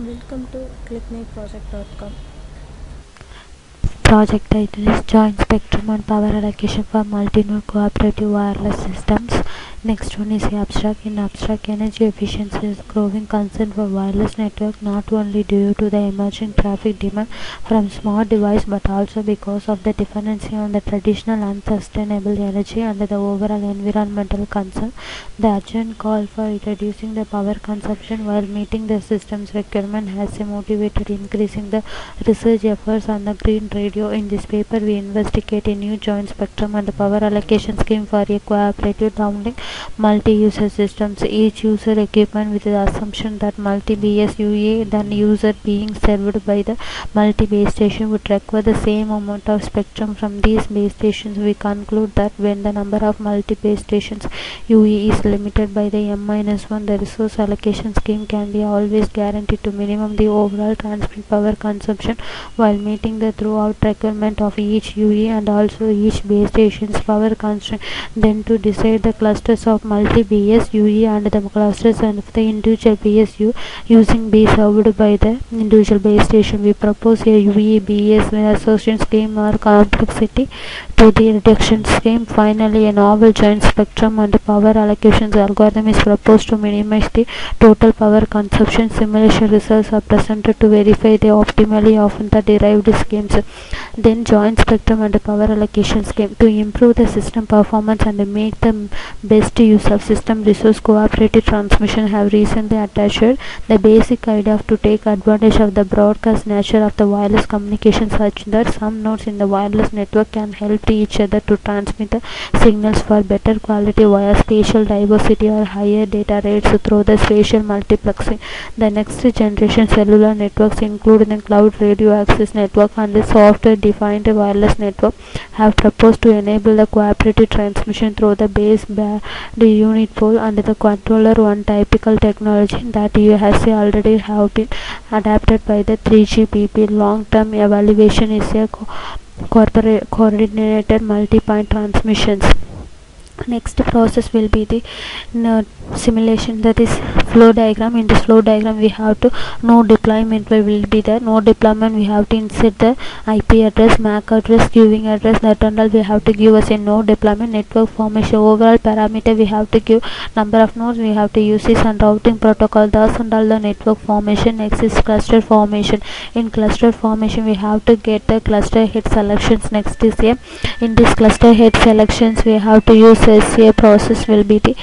Welcome to ClickMyProject.com. Project title is Joint Spectrum and Power Allocation for Multi-Node Cooperative Wireless Systems. Next one is abstract. In abstract, energy efficiency is growing concern for wireless network, not only due to the emerging traffic demand from smart devices but also because of the dependency on the traditional unsustainable energy and the overall environmental concern. The urgent call for reducing the power consumption while meeting the system's requirement has motivated increasing the research efforts on the green radio. In this paper, we investigate a new joint spectrum and power allocation scheme for a cooperative downlink multi-user systems. Each user equipment with the assumption that multi-BS UA then user being served by the multi-base station would require the same amount of spectrum from these base stations. We conclude that when the number of multi-base stations UE is limited by the M-1, the resource allocation scheme can be always guaranteed to minimum the overall transmit power consumption while meeting the throughout requirement of each UE and also each base station's power constraint. Then to decide the clusters of multi-BS UE and the clusters of the individual BSU using be served by the individual base station, we propose a UE BS association scheme or complexity to the reduction scheme. Finally, a novel joint spectrum and power allocations algorithm is proposed to minimize the total power consumption. Simulation results are presented to verify the optimally often the derived schemes. Then joint spectrum and power allocation scheme to improve the system performance and make the best use of system resource. Cooperative transmission have recently attached the basic idea of to take advantage of the broadcast nature of the wireless communication such that some nodes in the wireless network can help each other to transmit the signals for better quality via spatial diversity or higher data rates through the spatial multiplexing. The next generation cellular networks include the cloud radio access network and the software defined wireless network have proposed to enable the cooperative transmission through the baseband unit pole and the controller. One typical technology that has already have been adapted by the 3GPP long-term evaluation is a coordinated multi-point transmissions. Next process will be the simulation, that is flow diagram. In this flow diagram we have to node deployment will be there. Node deployment we have to insert the IP address, MAC address, queuing address, that and all we have to give us a node deployment. Network formation overall parameter we have to give number of nodes we have to use this and routing protocol, thus and all the network formation. Next is cluster formation. In cluster formation we have to get the cluster head selections. Next is a in this cluster head selections we have to use a process will be the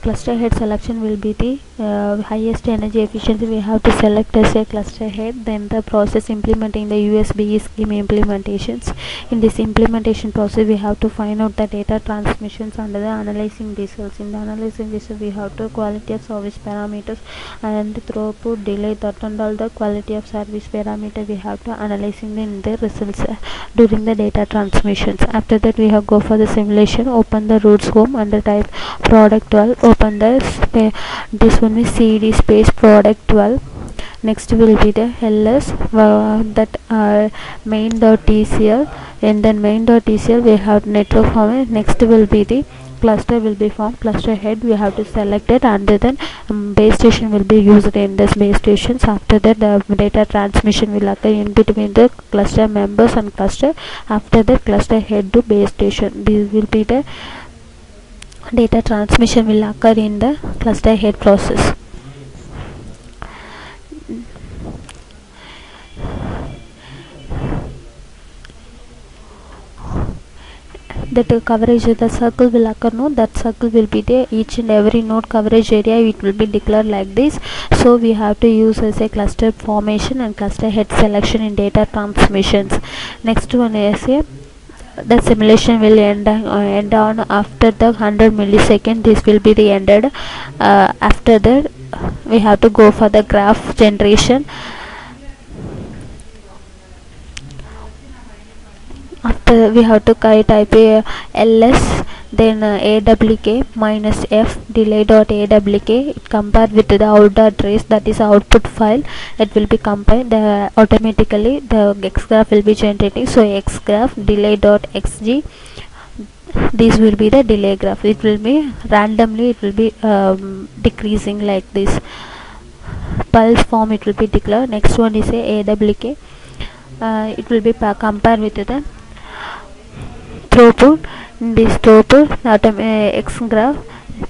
cluster head selection will be the highest energy efficiency. We have to select as a cluster head. Then the process implementing the USB scheme implementations. In this implementation process we have to find out the data transmissions and the analyzing results. In the analyzing results we have to quality of service parameters and throughput, delay, that and all the quality of service parameter we have to analyzing in the results during the data transmissions. After that we have go for the simulation. Open the roots home and the type product 12. Open the this one is CD space product 12. Next will be the ls that main.tcl, and then main.tcl we have network format. Next will be the cluster will be formed. Cluster head we have to select it and then base station will be used in this base stations. After that the data transmission will occur in between the cluster members and cluster. After that cluster head to base station, this will be the data transmission will occur in the cluster head process. That coverage the circle will occur, no, that circle will be there. Each and every node coverage area it will be declared like this. So we have to use as a cluster formation and cluster head selection in data transmissions. Next one is a the simulation will end on after the 100 millisecond. This will be the ended. After that we have to go for the graph generation. After we have to type a ls, then awk minus f delay.awk, it compared with the out trace, that is output file. It will be compiled automatically. The xgraph will be generating. So xgraph delay.xg, this will be the delay graph. It will be randomly, it will be decreasing like this. pulse form it will be declared. Next one is a AWK. It will be compared with the throughput. In this throughput x graph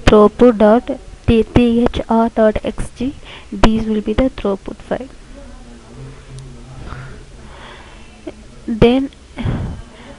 throughput dot thr dot xg, these will be the throughput file. Then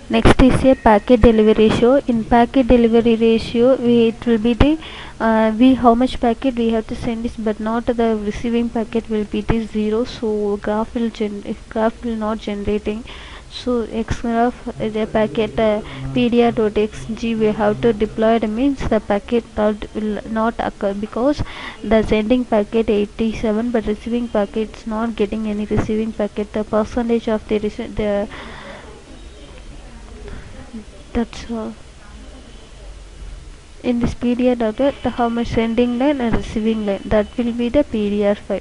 next is a packet delivery ratio. In packet delivery ratio, it will be the how much packet we have to send this, but not the receiving packet will be the 0. So graph will if graph will not generating. So x graph the packet pdr.xg we have to deploy. It means the packet will not occur because the sending packet 87, but receiving packet is not getting any receiving packet. The percentage of the that's all. In this PDR data, the how much sending line and receiving line, that will be the PDR file.